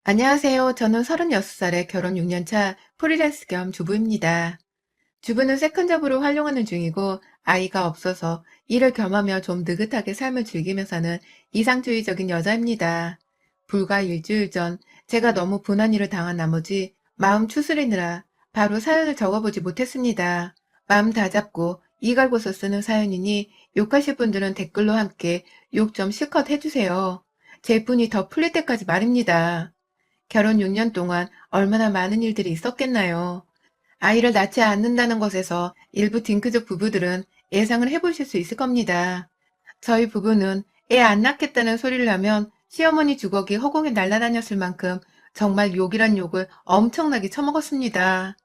안녕하세요. 저는 36살에 결혼 6년 차 프리랜서 겸 주부입니다. 주부는 세컨잡으로 활용하는 중이고 아이가 없어서 일을 겸하며 좀 느긋하게 삶을 즐기며 사는 이상주의적인 여자입니다. 불과 일주일 전 제가 너무 분한 일을 당한 나머지 마음 추스리느라 바로 사연을 적어보지 못했습니다. 마음 다잡고 이갈고서 쓰는 사연이니 욕하실 분들은 댓글로 함께 욕 좀 실컷 해주세요. 제 분이 더 풀릴 때까지 말입니다. 결혼 6년 동안 얼마나 많은 일들이 있었겠나요? 아이를 낳지 않는다는 것에서 일부 딩크족 부부들은 예상을 해보실 수 있을 겁니다. 저희 부부는 애 안 낳겠다는 소리를 하면 시어머니 주걱이 허공에 날아다녔을 만큼 정말 욕이란 욕을 엄청나게 처먹었습니다.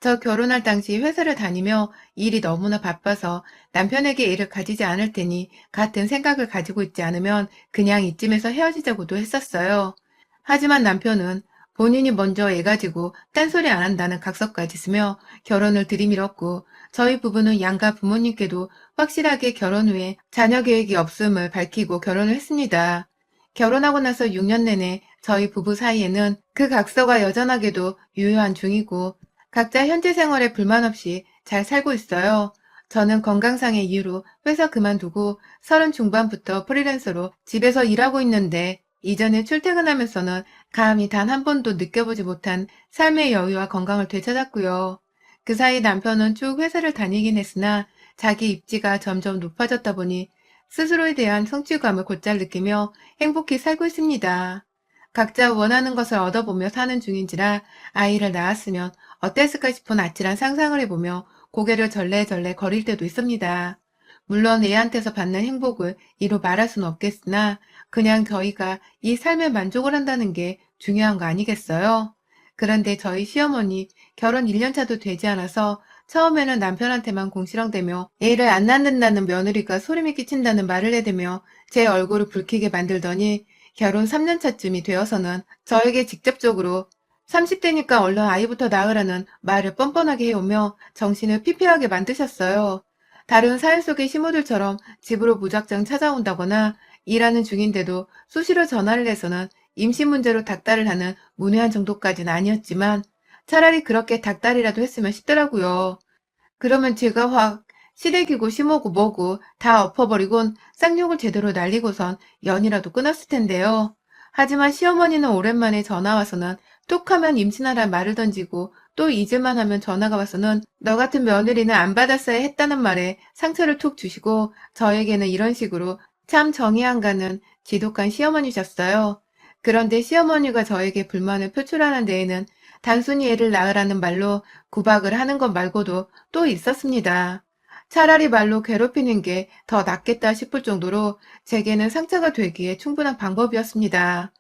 저 결혼할 당시 회사를 다니며 일이 너무나 바빠서 남편에게 애를 가지지 않을 테니 같은 생각을 가지고 있지 않으면 그냥 이쯤에서 헤어지자고도 했었어요. 하지만 남편은 본인이 먼저 애 가지고 딴소리 안 한다는 각서까지 쓰며 결혼을 들이밀었고 저희 부부는 양가 부모님께도 확실하게 결혼 후에 자녀 계획이 없음을 밝히고 결혼을 했습니다. 결혼하고 나서 6년 내내 저희 부부 사이에는 그 각서가 여전하게도 유효한 중이고 각자 현재 생활에 불만 없이 잘 살고 있어요. 저는 건강상의 이유로 회사 그만두고 30 중반부터 프리랜서로 집에서 일하고 있는데 이전에 출퇴근하면서는 감히 단 한 번도 느껴보지 못한 삶의 여유와 건강을 되찾았고요. 그 사이 남편은 쭉 회사를 다니긴 했으나 자기 입지가 점점 높아졌다 보니 스스로에 대한 성취감을 곧잘 느끼며 행복히 살고 있습니다. 각자 원하는 것을 얻어보며 사는 중인지라 아이를 낳았으면 어땠을까 싶은 아찔한 상상을 해보며 고개를 절레절레 거릴 때도 있습니다. 물론 애한테서 받는 행복을 이루 말할 수는 없겠으나 그냥 저희가 이 삶에 만족을 한다는 게 중요한 거 아니겠어요? 그런데 저희 시어머니 결혼 1년 차도 되지 않아서 처음에는 남편한테만 공시렁대며 애를 안 낳는다는 며느리가 소름이 끼친다는 말을 해대며 제 얼굴을 붉히게 만들더니 결혼 3년 차쯤이 되어서는 저에게 직접적으로 30대니까 얼른 아이부터 낳으라는 말을 뻔뻔하게 해오며 정신을 피폐하게 만드셨어요. 다른 사회 속의 시모들처럼 집으로 무작정 찾아온다거나 일하는 중인데도 수시로 전화를 해서는 임신 문제로 닥달을 하는 문외한 정도까지는 아니었지만 차라리 그렇게 닥달이라도 했으면 싶더라고요. 그러면 제가 확 시댁이고 시모고 뭐고 다 엎어버리곤 쌍욕을 제대로 날리고선 연이라도 끊었을 텐데요. 하지만 시어머니는 오랜만에 전화 와서는 툭 하면 임신하란 말을 던지고 또 잊을만 하면 전화가 와서는 너 같은 며느리는 안 받았어야 했다는 말에 상처를 툭 주시고 저에게는 이런 식으로 참 정이 안 가는 지독한 시어머니셨어요. 그런데 시어머니가 저에게 불만을 표출하는 데에는 단순히 애를 낳으라는 말로 구박을 하는 것 말고도 또 있었습니다. 차라리 말로 괴롭히는 게 더 낫겠다 싶을 정도로 제게는 상처가 되기에 충분한 방법이었습니다.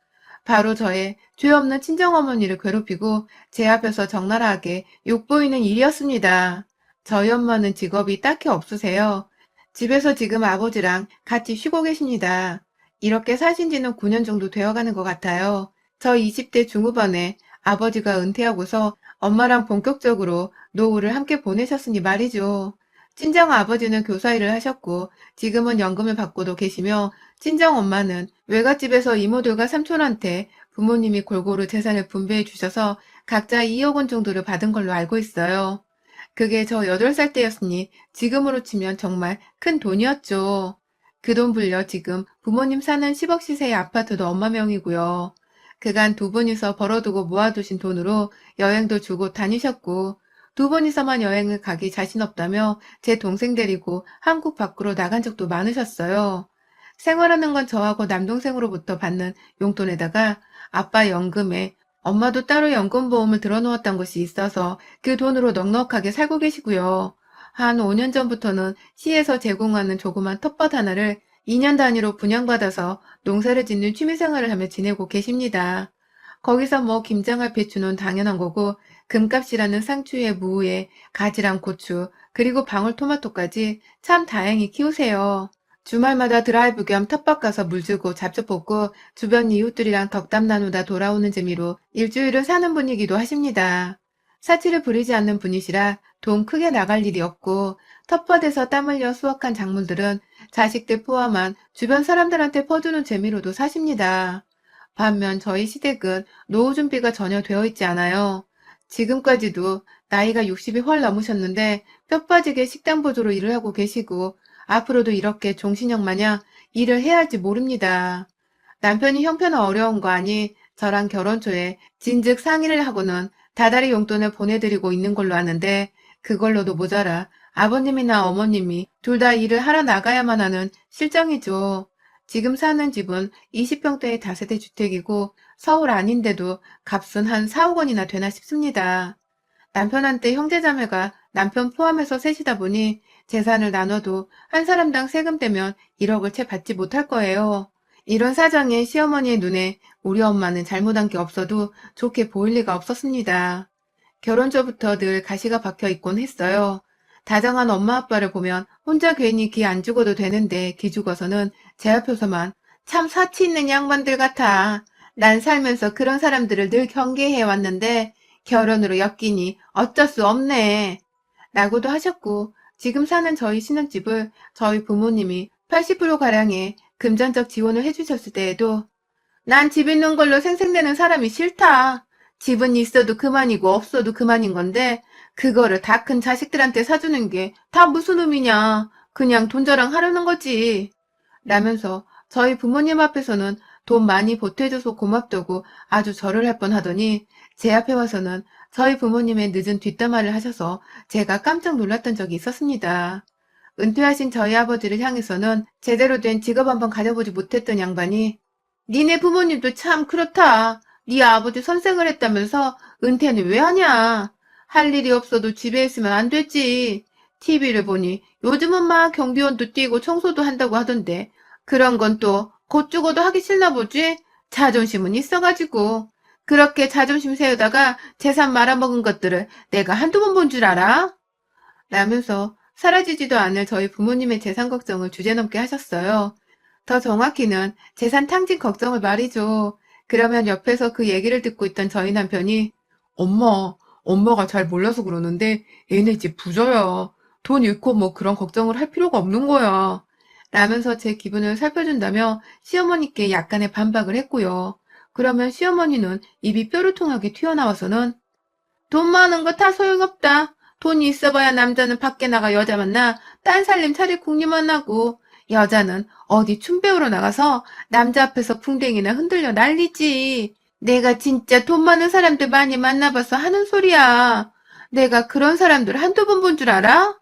바로 저의 죄 없는 친정어머니를 괴롭히고 제 앞에서 적나라하게 욕보이는 일이었습니다. 저희 엄마는 직업이 딱히 없으세요. 집에서 지금 아버지랑 같이 쉬고 계십니다. 이렇게 사신 지는 9년 정도 되어가는 것 같아요. 저 20대 중후반에 아버지가 은퇴하고서 엄마랑 본격적으로 노후를 함께 보내셨으니 말이죠. 친정 아버지는 교사 일을 하셨고 지금은 연금을 받고도 계시며 친정 엄마는 외갓집에서 이모들과 삼촌한테 부모님이 골고루 재산을 분배해 주셔서 각자 2억 원 정도를 받은 걸로 알고 있어요. 그게 저 8살 때였으니 지금으로 치면 정말 큰 돈이었죠. 그 돈 불려 지금 부모님 사는 10억 시세의 아파트도 엄마 명이고요. 그간 두 분이서 벌어두고 모아두신 돈으로 여행도 주고 다니셨고 두 분이서만 여행을 가기 자신 없다며 제 동생 데리고 한국 밖으로 나간 적도 많으셨어요. 생활하는 건 저하고 남동생으로부터 받는 용돈에다가 아빠 연금에 엄마도 따로 연금보험을 들어놓았던 것이 있어서 그 돈으로 넉넉하게 살고 계시고요. 한 5년 전부터는 시에서 제공하는 조그만 텃밭 하나를 2년 단위로 분양받아서 농사를 짓는 취미생활을 하며 지내고 계십니다. 거기서 뭐 김장할 배추는 당연한 거고 금값이라는 상추에 무에 가지랑 고추 그리고 방울토마토까지 참 다행히 키우세요. 주말마다 드라이브 겸 텃밭 가서 물 주고 잡초 뽑고 주변 이웃들이랑 덕담 나누다 돌아오는 재미로 일주일을 사는 분이기도 하십니다. 사치를 부리지 않는 분이시라 돈 크게 나갈 일이 없고 텃밭에서 땀 흘려 수확한 작물들은 자식들 포함한 주변 사람들한테 퍼주는 재미로도 사십니다. 반면 저희 시댁은 노후 준비가 전혀 되어 있지 않아요. 지금까지도 나이가 60이 훨 넘으셨는데 뼈 빠지게 식당 보조로 일을 하고 계시고 앞으로도 이렇게 종신형 마냥 일을 해야 할지 모릅니다. 남편이 형편은 어려운 거 아니 저랑 결혼 초에 진즉 상의를 하고는 다달이 용돈을 보내드리고 있는 걸로 아는데 그걸로도 모자라 아버님이나 어머님이 둘 다 일을 하러 나가야만 하는 실정이죠. 지금 사는 집은 20평대의 다세대 주택이고 서울 아닌데도 값은 한 4, 5억 원이나 되나 싶습니다. 남편한테 형제자매가 남편 포함해서 셋이다 보니 재산을 나눠도 한 사람당 세금 떼면 1억을 채 받지 못할 거예요. 이런 사정에 시어머니의 눈에 우리 엄마는 잘못한 게 없어도 좋게 보일 리가 없었습니다. 결혼 전부터 늘 가시가 박혀 있곤 했어요. 다정한 엄마 아빠를 보면 혼자 괜히 기 안 죽어도 되는데 기 죽어서는 제 앞에서만 참 사치 있는 양반들 같아. 난 살면서 그런 사람들을 늘 경계해 왔는데 결혼으로 엮이니 어쩔 수 없네. 라고도 하셨고 지금 사는 저희 신혼집을 저희 부모님이 80%가량의 금전적 지원을 해주셨을 때에도 난 집 있는 걸로 생색내는 사람이 싫다. 집은 있어도 그만이고 없어도 그만인 건데 그거를 다 큰 자식들한테 사주는 게 다 무슨 의미냐. 그냥 돈 자랑하려는 거지. 라면서 저희 부모님 앞에서는 돈 많이 보태줘서 고맙다고 아주 절을 할 뻔하더니 제 앞에 와서는 저희 부모님의 늦은 뒷담화를 하셔서 제가 깜짝 놀랐던 적이 있었습니다. 은퇴하신 저희 아버지를 향해서는 제대로 된 직업 한번 가져보지 못했던 양반이 니네 부모님도 참 그렇다. 네 아버지 선생을 했다면서 은퇴는 왜 하냐? 할 일이 없어도 집에 있으면 안 되지. TV를 보니 요즘은 막 경비원도 뛰고 청소도 한다고 하던데 그런 건 또 곧 죽어도 하기 싫나 보지? 자존심은 있어가지고. 그렇게 자존심 세우다가 재산 말아먹은 것들을 내가 한두 번 본 줄 알아? 라면서 사라지지도 않을 저희 부모님의 재산 걱정을 주제넘게 하셨어요. 더 정확히는 재산 탕진 걱정을 말이죠. 그러면 옆에서 그 얘기를 듣고 있던 저희 남편이 엄마가 잘 몰라서 그러는데 얘네 집 부자야. 돈 잃고 뭐 그런 걱정을 할 필요가 없는 거야. 라면서 제 기분을 살펴준다며 시어머니께 약간의 반박을 했고요. 그러면 시어머니는 입이 뾰루통하게 튀어나와서는 돈 많은 거 다 소용없다. 돈이 있어봐야 남자는 밖에 나가 여자 만나 딴 살림 차릴 궁리만 하고 여자는 어디 춤 배우러 나가서 남자 앞에서 풍뎅이나 흔들려 난리지. 내가 진짜 돈 많은 사람들 많이 만나봐서 하는 소리야. 내가 그런 사람들 한두 번 본 줄 알아?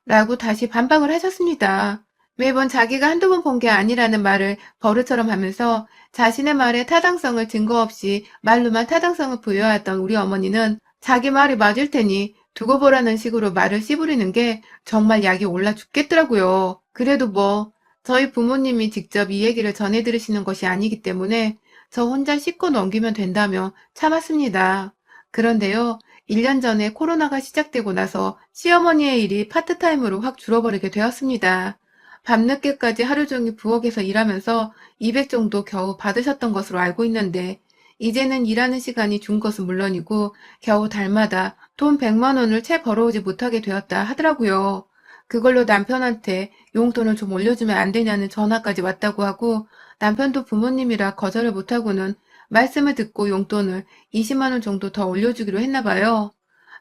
라고 다시 반박을 하셨습니다. 매번 자기가 한두 번 본 게 아니라는 말을 버릇처럼 하면서 자신의 말에 타당성을 증거 없이 말로만 타당성을 부여했던 우리 어머니는 자기 말이 맞을 테니 두고 보라는 식으로 말을 씨부리는 게 정말 약이 올라 죽겠더라고요. 그래도 뭐 저희 부모님이 직접 이 얘기를 전해 들으시는 것이 아니기 때문에 저 혼자 씻고 넘기면 된다며 참았습니다. 그런데요, 1년 전에 코로나가 시작되고 나서 시어머니의 일이 파트타임으로 확 줄어버리게 되었습니다. 밤늦게까지 하루 종일 부엌에서 일하면서 200 정도 겨우 받으셨던 것으로 알고 있는데 이제는 일하는 시간이 준 것은 물론이고 겨우 달마다 돈 100만 원을 채 벌어오지 못하게 되었다 하더라고요. 그걸로 남편한테 용돈을 좀 올려주면 안 되냐는 전화까지 왔다고 하고 남편도 부모님이라 거절을 못하고는 말씀을 듣고 용돈을 20만 원 정도 더 올려주기로 했나 봐요.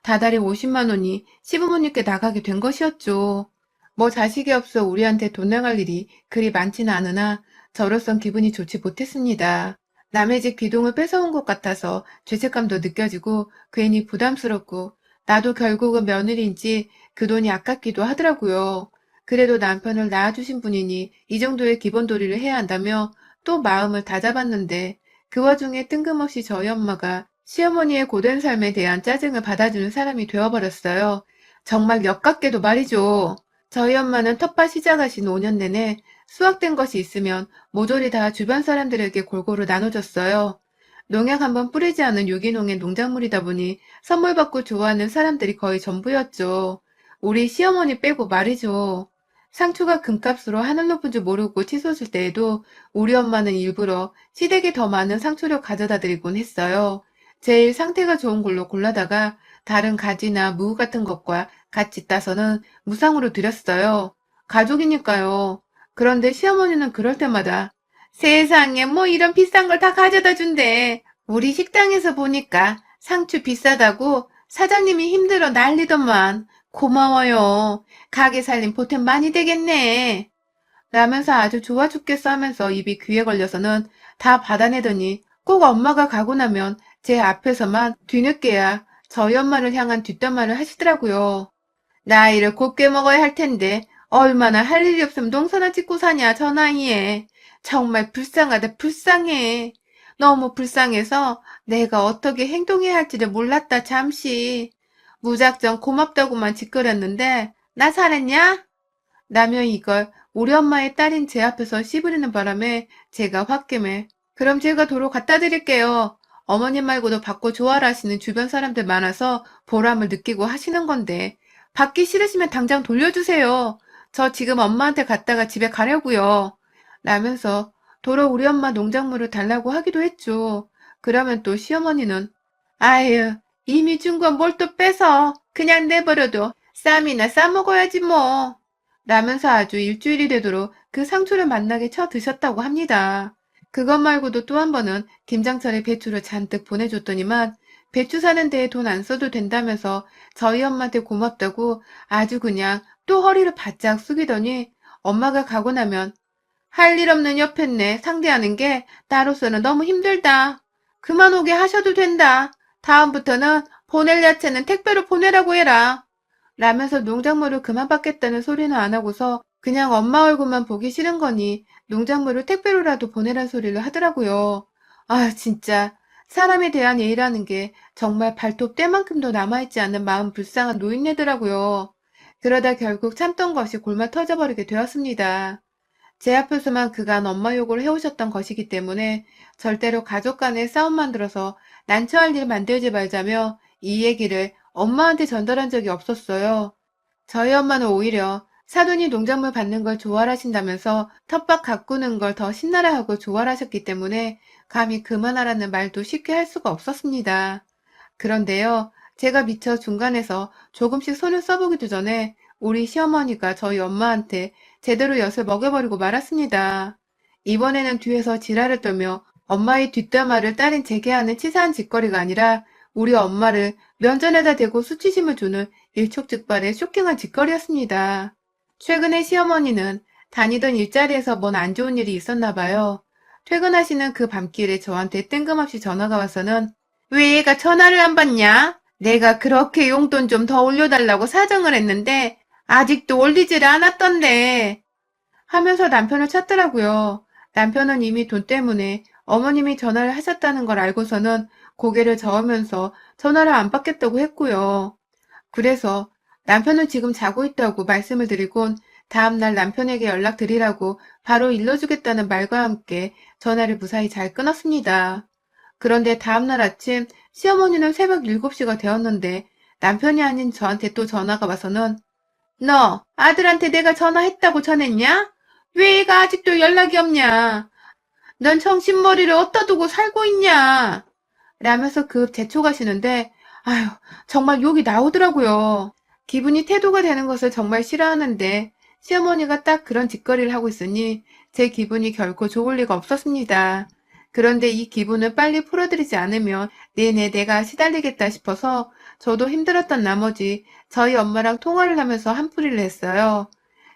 다달이 50만 원이 시부모님께 나가게 된 것이었죠. 뭐 자식이 없어 우리한테 돈 나갈 일이 그리 많지는 않으나 저로선 기분이 좋지 못했습니다. 남의 집 기둥을 뺏어온 것 같아서 죄책감도 느껴지고 괜히 부담스럽고 나도 결국은 며느리인지 그 돈이 아깝기도 하더라고요. 그래도 남편을 낳아주신 분이니 이 정도의 기본 도리를 해야 한다며 또 마음을 다잡았는데 그 와중에 뜬금없이 저희 엄마가 시어머니의 고된 삶에 대한 짜증을 받아주는 사람이 되어버렸어요. 정말 역같게도 말이죠. 저희 엄마는 텃밭 시작하신 5년 내내 수확된 것이 있으면 모조리 다 주변 사람들에게 골고루 나눠줬어요. 농약 한번 뿌리지 않은 유기농의 농작물이다 보니 선물 받고 좋아하는 사람들이 거의 전부였죠. 우리 시어머니 빼고 말이죠. 상추가 금값으로 하늘 높은 줄 모르고 치솟을 때에도 우리 엄마는 일부러 시댁에 더 많은 상추를 가져다 드리곤 했어요. 제일 상태가 좋은 걸로 골라다가 다른 가지나 무 같은 것과 같이 따서는 무상으로 드렸어요. 가족이니까요. 그런데 시어머니는 그럴 때마다 세상에 뭐 이런 비싼 걸 다 가져다 준대. 우리 식당에서 보니까 상추 비싸다고 사장님이 힘들어 난리더만. 고마워요. 가게 살림 보탬 많이 되겠네. 라면서 아주 좋아 죽겠어 하면서 입이 귀에 걸려서는 다 받아내더니 꼭 엄마가 가고 나면 제 앞에서만 뒤늦게야 저희 엄마를 향한 뒷담화를 하시더라고요. 나이를 곱게 먹어야 할 텐데 얼마나 할 일이 없으면 농사나 짓고 사냐 저 나이에. 정말 불쌍하다 불쌍해. 너무 불쌍해서 내가 어떻게 행동해야 할지를 몰랐다 잠시. 무작정 고맙다고만 짓거렸는데 나 잘했냐? 라며 이걸 우리 엄마의 딸인 제 앞에서 씨부리는 바람에 제가 홧김에 그럼 제가 도로 갖다 드릴게요. 어머님 말고도 받고 좋아라 하시는 주변 사람들 많아서 보람을 느끼고 하시는 건데 받기 싫으시면 당장 돌려주세요. 저 지금 엄마한테 갔다가 집에 가려고요. 라면서 도로 우리 엄마 농작물을 달라고 하기도 했죠. 그러면 또 시어머니는 아유 이미 준 건 뭘 또 뺏어. 그냥 내버려둬. 쌈이나 싸먹어야지 뭐. 라면서 아주 일주일이 되도록 그 상추를 맛나게 쳐 드셨다고 합니다. 그것 말고도 또 한 번은 김장철에 배추를 잔뜩 보내줬더니만 배추 사는 데에 돈 안 써도 된다면서 저희 엄마한테 고맙다고 아주 그냥 또 허리를 바짝 숙이더니 엄마가 가고 나면 할 일 없는 옆했네 상대하는 게 나로서는 너무 힘들다. 그만 오게 하셔도 된다. 다음부터는 보낼 야채는 택배로 보내라고 해라. 라면서 농작물을 그만 받겠다는 소리는 안 하고서 그냥 엄마 얼굴만 보기 싫은 거니 농작물을 택배로라도 보내란 소리를 하더라고요. 아, 진짜 사람에 대한 예의라는 게 정말 발톱 때만큼도 남아있지 않는 마음 불쌍한 노인네더라고요. 그러다 결국 참던 것이 골마 터져버리게 되었습니다. 제 앞에서만 그간 엄마 욕을 해오셨던 것이기 때문에 절대로 가족 간의 싸움만 들어서 난처할 일 만들지 말자며 이 얘기를 엄마한테 전달한 적이 없었어요. 저희 엄마는 오히려 사돈이 농작물 받는 걸 좋아하신다면서 텃밭 가꾸는 걸 더 신나라 하고 좋아하셨기 때문에 감히 그만하라는 말도 쉽게 할 수가 없었습니다. 그런데요, 제가 미처 중간에서 조금씩 손을 써보기도 전에 우리 시어머니가 저희 엄마한테 제대로 엿을 먹여버리고 말았습니다. 이번에는 뒤에서 지랄을 떨며 엄마의 뒷담화를 딸인 제게 하는 치사한 짓거리가 아니라 우리 엄마를 면전에다 대고 수치심을 주는 일촉즉발의 쇼킹한 짓거리였습니다. 최근에 시어머니는 다니던 일자리에서 뭔 안 좋은 일이 있었나 봐요. 퇴근하시는 그 밤길에 저한테 뜬금없이 전화가 와서는 왜 얘가 전화를 안 받냐? 내가 그렇게 용돈 좀 더 올려달라고 사정을 했는데 아직도 올리지를 않았던데 하면서 남편을 찾더라고요. 남편은 이미 돈 때문에 어머님이 전화를 하셨다는 걸 알고서는 고개를 저으면서 전화를 안 받겠다고 했고요. 그래서 남편은 지금 자고 있다고 말씀을 드리곤 다음날 남편에게 연락드리라고 바로 일러주겠다는 말과 함께 전화를 무사히 잘 끊었습니다. 그런데 다음날 아침 시어머니는 새벽 7시가 되었는데 남편이 아닌 저한테 또 전화가 와서는 너 아들한테 내가 전화했다고 전했냐? 왜 애가 아직도 연락이 없냐? 넌 정신머리를 어디다 두고 살고 있냐? 라면서 급 재촉하시는데 아휴 정말 욕이 나오더라고요. 기분이 태도가 되는 것을 정말 싫어하는데 시어머니가 딱 그런 짓거리를 하고 있으니 제 기분이 결코 좋을 리가 없었습니다. 그런데 이 기분을 빨리 풀어드리지 않으면 내내 내가 시달리겠다 싶어서 저도 힘들었던 나머지 저희 엄마랑 통화를 하면서 한풀이를 했어요.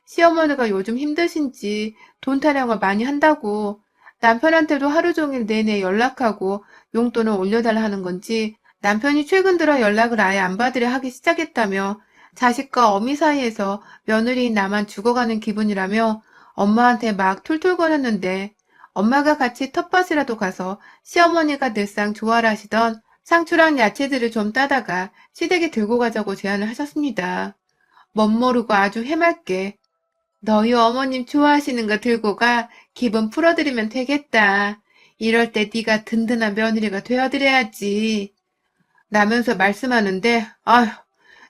시어머니가 요즘 힘드신지 돈 타령을 많이 한다고 남편한테도 하루 종일 내내 연락하고 용돈을 올려달라 하는 건지 남편이 최근 들어 연락을 아예 안 받으려 하기 시작했다며 자식과 어미 사이에서 며느리인 나만 죽어가는 기분이라며 엄마한테 막 툴툴거렸는데 엄마가 같이 텃밭이라도 가서 시어머니가 늘상 좋아라 하시던 상추랑 야채들을 좀 따다가 시댁에 들고 가자고 제안을 하셨습니다. 멋모르고 아주 해맑게 너희 어머님 좋아하시는 거 들고 가 기분 풀어드리면 되겠다. 이럴 때 네가 든든한 며느리가 되어드려야지. 라면서 말씀하는데 아휴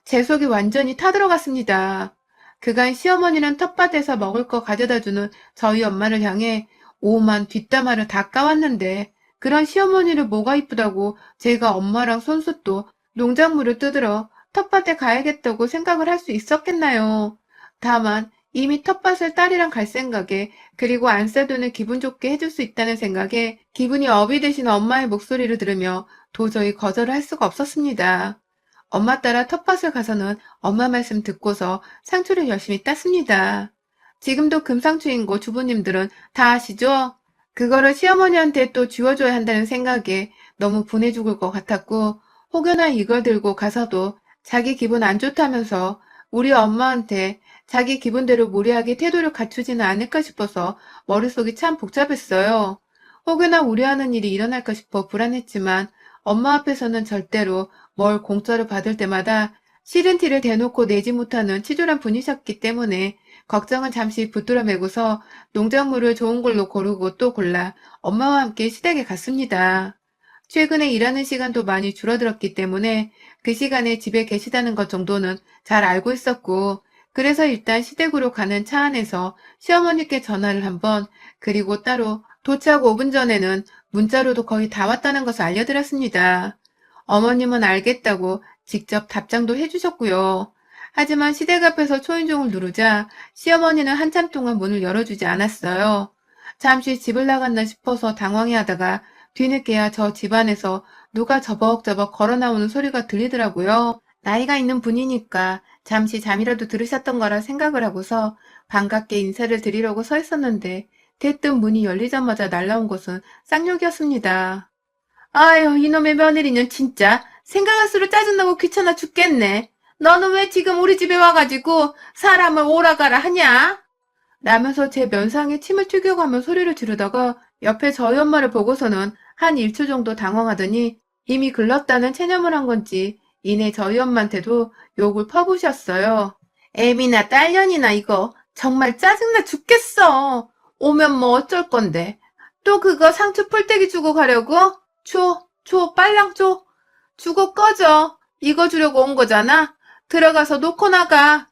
제 속이 완전히 타들어갔습니다. 그간 시어머니는 텃밭에서 먹을 거 가져다주는 저희 엄마를 향해 오만 뒷담화를 다 까왔는데 그런 시어머니를 뭐가 이쁘다고 제가 엄마랑 손수 또 농작물을 뜯으러 텃밭에 가야겠다고 생각을 할 수 있었겠나요. 다만 이미 텃밭을 딸이랑 갈 생각에, 그리고 안 싸도는 기분 좋게 해줄 수 있다는 생각에 기분이 업이 되신 엄마의 목소리를 들으며 도저히 거절을 할 수가 없었습니다. 엄마 따라 텃밭을 가서는 엄마 말씀 듣고서 상추를 열심히 땄습니다. 지금도 금상추인 거 주부님들은 다 아시죠? 그거를 시어머니한테 또 쥐어줘야 한다는 생각에 너무 분해 죽을 것 같았고, 혹여나 이걸 들고 가서도 자기 기분 안 좋다면서 우리 엄마한테 자기 기분대로 무리하게 태도를 갖추지는 않을까 싶어서 머릿속이 참 복잡했어요. 혹여나 우려하는 일이 일어날까 싶어 불안했지만 엄마 앞에서는 절대로 뭘 공짜로 받을 때마다 싫은 티를 대놓고 내지 못하는 치졸한 분이셨기 때문에 걱정은 잠시 붙들어 매고서 농작물을 좋은 걸로 고르고 또 골라 엄마와 함께 시댁에 갔습니다. 최근에 일하는 시간도 많이 줄어들었기 때문에 그 시간에 집에 계시다는 것 정도는 잘 알고 있었고, 그래서 일단 시댁으로 가는 차 안에서 시어머니께 전화를 한번, 그리고 따로 도착 5분 전에는 문자로도 거의 다 왔다는 것을 알려드렸습니다. 어머님은 알겠다고 직접 답장도 해주셨고요. 하지만 시댁 앞에서 초인종을 누르자 시어머니는 한참 동안 문을 열어주지 않았어요. 잠시 집을 나갔나 싶어서 당황해하다가 뒤늦게야 저 집안에서 누가 저벅저벅 걸어 나오는 소리가 들리더라고요. 나이가 있는 분이니까 잠시 잠이라도 들으셨던 거라 생각을 하고서 반갑게 인사를 드리려고 서 있었는데 대뜸 문이 열리자마자 날라온 것은 쌍욕이었습니다. 아유, 이놈의 며느리는 진짜 생각할수록 짜증나고 귀찮아 죽겠네. 너는 왜 지금 우리 집에 와가지고 사람을 오라가라 하냐? 라면서 제 면상에 침을 튀겨가며 소리를 지르다가 옆에 저희 엄마를 보고서는 한 1초 정도 당황하더니 이미 글렀다는 체념을 한 건지 이내 저희 엄마한테도 욕을 퍼부으셨어요. 애미나 딸년이나 이거 정말 짜증나 죽겠어. 오면 뭐 어쩔 건데. 또 그거 상추 풀떼기 주고 가려고? 줘, 빨랑 줘. 주고 꺼져. 이거 주려고 온 거잖아. 들어가서 놓고 나가.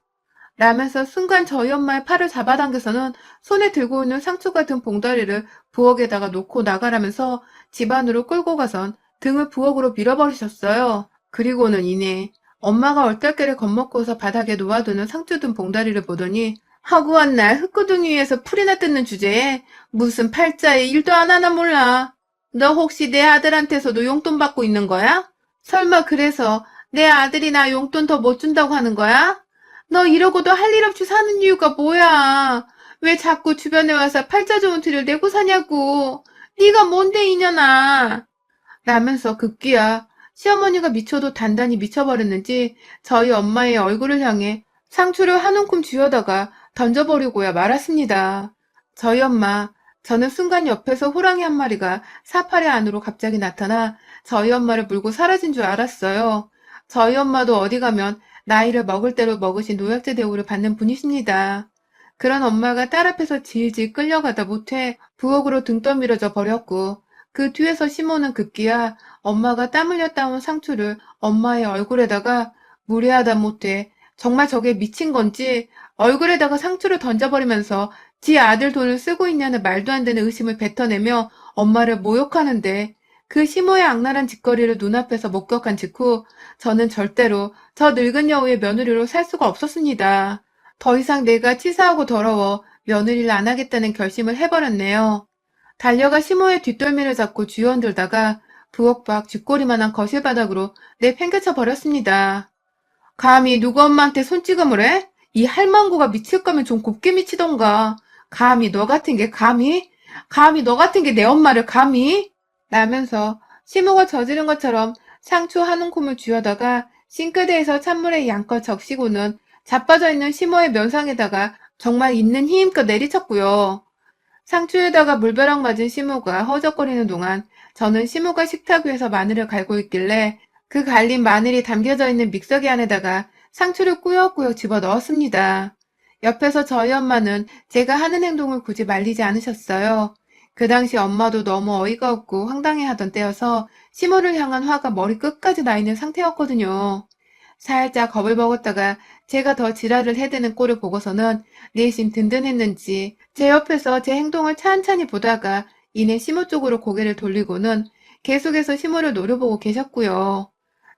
라면서 순간 저희 엄마의 팔을 잡아당겨서는 손에 들고 있는 상추 같은 봉다리를 부엌에다가 놓고 나가라면서 집 안으로 끌고 가선 등을 부엌으로 밀어버리셨어요. 그리고는 이내 엄마가 얼떨결에 겁먹고서 바닥에 놓아두는 상추 든 봉다리를 보더니 허구한 날 흙구덩이 위에서 풀이나 뜯는 주제에 무슨 팔자에 일도 안 하나 몰라. 너 혹시 내 아들한테서도 용돈 받고 있는 거야? 설마 그래서 내 아들이 나 용돈 더 못 준다고 하는 거야? 너 이러고도 할 일 없이 사는 이유가 뭐야? 왜 자꾸 주변에 와서 팔자 좋은 티를 내고 사냐고. 네가 뭔데 이년아. 라면서 급기야 시어머니가 미쳐도 단단히 미쳐버렸는지 저희 엄마의 얼굴을 향해 상추를 한 움큼 쥐어다가 던져버리고야 말았습니다. 저희 엄마, 저는 순간 옆에서 호랑이 한 마리가 사파리 안으로 갑자기 나타나 저희 엄마를 물고 사라진 줄 알았어요. 저희 엄마도 어디 가면 나이를 먹을 대로 먹으신 노약자 대우를 받는 분이십니다. 그런 엄마가 딸 앞에서 질질 끌려가다 못해 부엌으로 등 떠밀어져 버렸고, 그 뒤에서 시모는 급기야 엄마가 땀 흘려 따온 상추를 엄마의 얼굴에다가 무례하다 못해 정말 저게 미친 건지 얼굴에다가 상추를 던져버리면서 지 아들 돈을 쓰고 있냐는 말도 안 되는 의심을 뱉어내며 엄마를 모욕하는데, 그 시모의 악랄한 짓거리를 눈앞에서 목격한 직후 저는 절대로 저 늙은 여우의 며느리로 살 수가 없었습니다. 더 이상 내가 치사하고 더러워 며느리를 안 하겠다는 결심을 해버렸네요. 달려가 시모의 뒷덜미를 잡고 쥐어흔들다가 부엌 밖 쥐꼬리만한 거실 바닥으로 내팽개쳐 버렸습니다. 감히 누구 엄마한테 손찌검을 해? 이 할망구가 미칠 거면 좀 곱게 미치던가. 감히 너 같은 게 감히 너 같은 게 내 엄마를 감히? 라면서 시모가 저지른 것처럼 상추 한 움큼을 쥐어다가 싱크대에서 찬물에 양껏 적시고는 자빠져 있는 시모의 면상에다가 정말 있는 힘껏 내리쳤고요. 상추에다가 물벼락 맞은 시모가 허적거리는 동안 저는 시모가 식탁 위에서 마늘을 갈고 있길래 그 갈린 마늘이 담겨져 있는 믹서기 안에다가 상추를 꾸역꾸역 집어 넣었습니다. 옆에서 저희 엄마는 제가 하는 행동을 굳이 말리지 않으셨어요. 그 당시 엄마도 너무 어이가 없고 황당해하던 때여서 시모를 향한 화가 머리 끝까지 나 있는 상태였거든요. 살짝 겁을 먹었다가 제가 더 지랄을 해대는 꼴을 보고서는 내심 든든했는지 제 옆에서 제 행동을 찬찬히 보다가 이내 시모 쪽으로 고개를 돌리고는 계속해서 시모를 노려보고 계셨고요.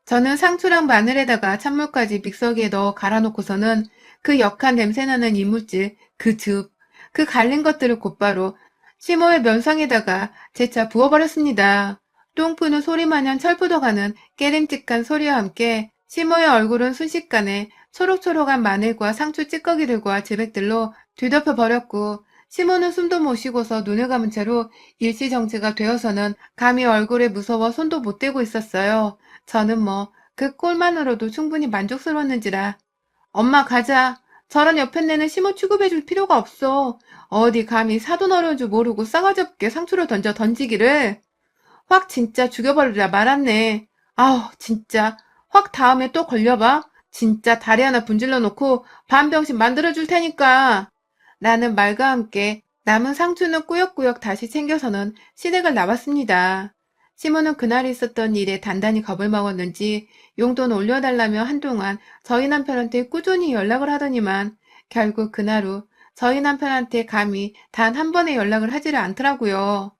저는 상추랑 마늘에다가 찬물까지 믹서기에 넣어 갈아놓고서는 그 역한 냄새나는 이물질, 그 즙, 그 갈린 것들을 곧바로 시모의 면상에다가 재차 부어버렸습니다. 똥 푸는 소리마냥 철푸덕하는 깨림직한 소리와 함께 시모의 얼굴은 순식간에 초록초록한 마늘과 상추 찌꺼기들과 지백들로 뒤덮여 버렸고, 시모는 숨도 못 쉬고서 눈을 감은 채로 일시정지가 되어서는 감히 얼굴에 무서워 손도 못 대고 있었어요. 저는 그 꼴만으로도 충분히 만족스러웠는지라. 엄마 가자. 저런 옆에 내는 시모 취급해줄 필요가 없어. 어디 감히 사돈 어려운 줄 모르고 싸가지 없게 상투를 던지기를. 확 진짜 죽여버리라 말았네. 아우 진짜. 확 다음에 또 걸려봐. 진짜 다리 하나 분질러 놓고 반병신 만들어줄 테니까. 나는 말과 함께 남은 상추는 꾸역꾸역 다시 챙겨서는 시댁을 나왔습니다. 시모는 그날 있었던 일에 단단히 겁을 먹었는지 용돈 올려달라며 한동안 저희 남편한테 꾸준히 연락을 하더니만 결국 그날 후 저희 남편한테 감히 단 한 번의 연락을 하지를 않더라고요.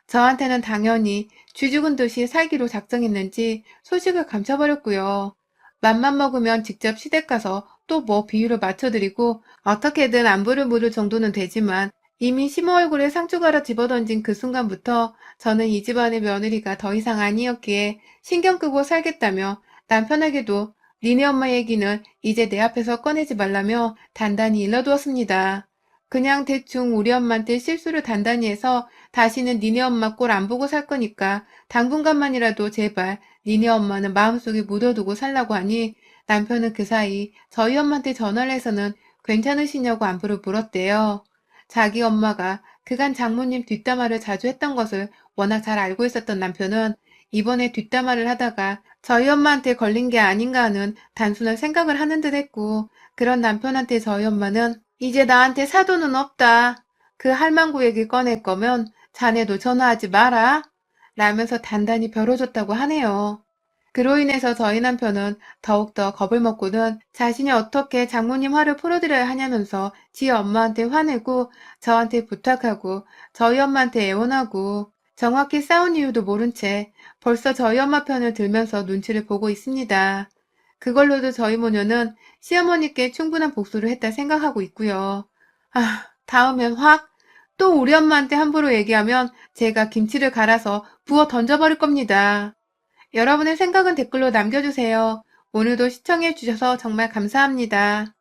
저한테는 당연히 쥐 죽은 듯이 살기로 작정했는지 소식을 감춰버렸고요. 맘만 먹으면 직접 시댁 가서 또 비유를 맞춰드리고 어떻게든 안부를 물을 정도는 되지만 이미 시모 얼굴에 상추가라 집어던진 그 순간부터 저는 이 집안의 며느리가 더 이상 아니었기에 신경 끄고 살겠다며 남편에게도 니네 엄마 얘기는 이제 내 앞에서 꺼내지 말라며 단단히 일러두었습니다. 그냥 대충 우리 엄마한테 실수를 단단히 해서 다시는 니네 엄마 꼴 안 보고 살 거니까 당분간만이라도 제발 니네 엄마는 마음속에 묻어두고 살라고 하니 남편은 그 사이 저희 엄마한테 전화를 해서는 괜찮으시냐고 안부를 물었대요. 자기 엄마가 그간 장모님 뒷담화를 자주 했던 것을 워낙 잘 알고 있었던 남편은 이번에 뒷담화를 하다가 저희 엄마한테 걸린 게 아닌가 하는 단순한 생각을 하는 듯 했고, 그런 남편한테 저희 엄마는 이제 나한테 사돈은 없다. 그 할망구 얘기 꺼낼 거면 자네도 전화하지 마라. 라면서 단단히 벼뤄줬다고 하네요. 그로 인해서 저희 남편은 더욱더 겁을 먹고는 자신이 어떻게 장모님 화를 풀어드려야 하냐면서 지 엄마한테 화내고 저한테 부탁하고 저희 엄마한테 애원하고 정확히 싸운 이유도 모른 채 벌써 저희 엄마 편을 들면서 눈치를 보고 있습니다. 그걸로도 저희 모녀는 시어머니께 충분한 복수를 했다 생각하고 있고요. 다음엔 확 또 우리 엄마한테 함부로 얘기하면 제가 김치를 갈아서 부어 던져버릴 겁니다. 여러분의 생각은 댓글로 남겨주세요. 오늘도 시청해주셔서 정말 감사합니다.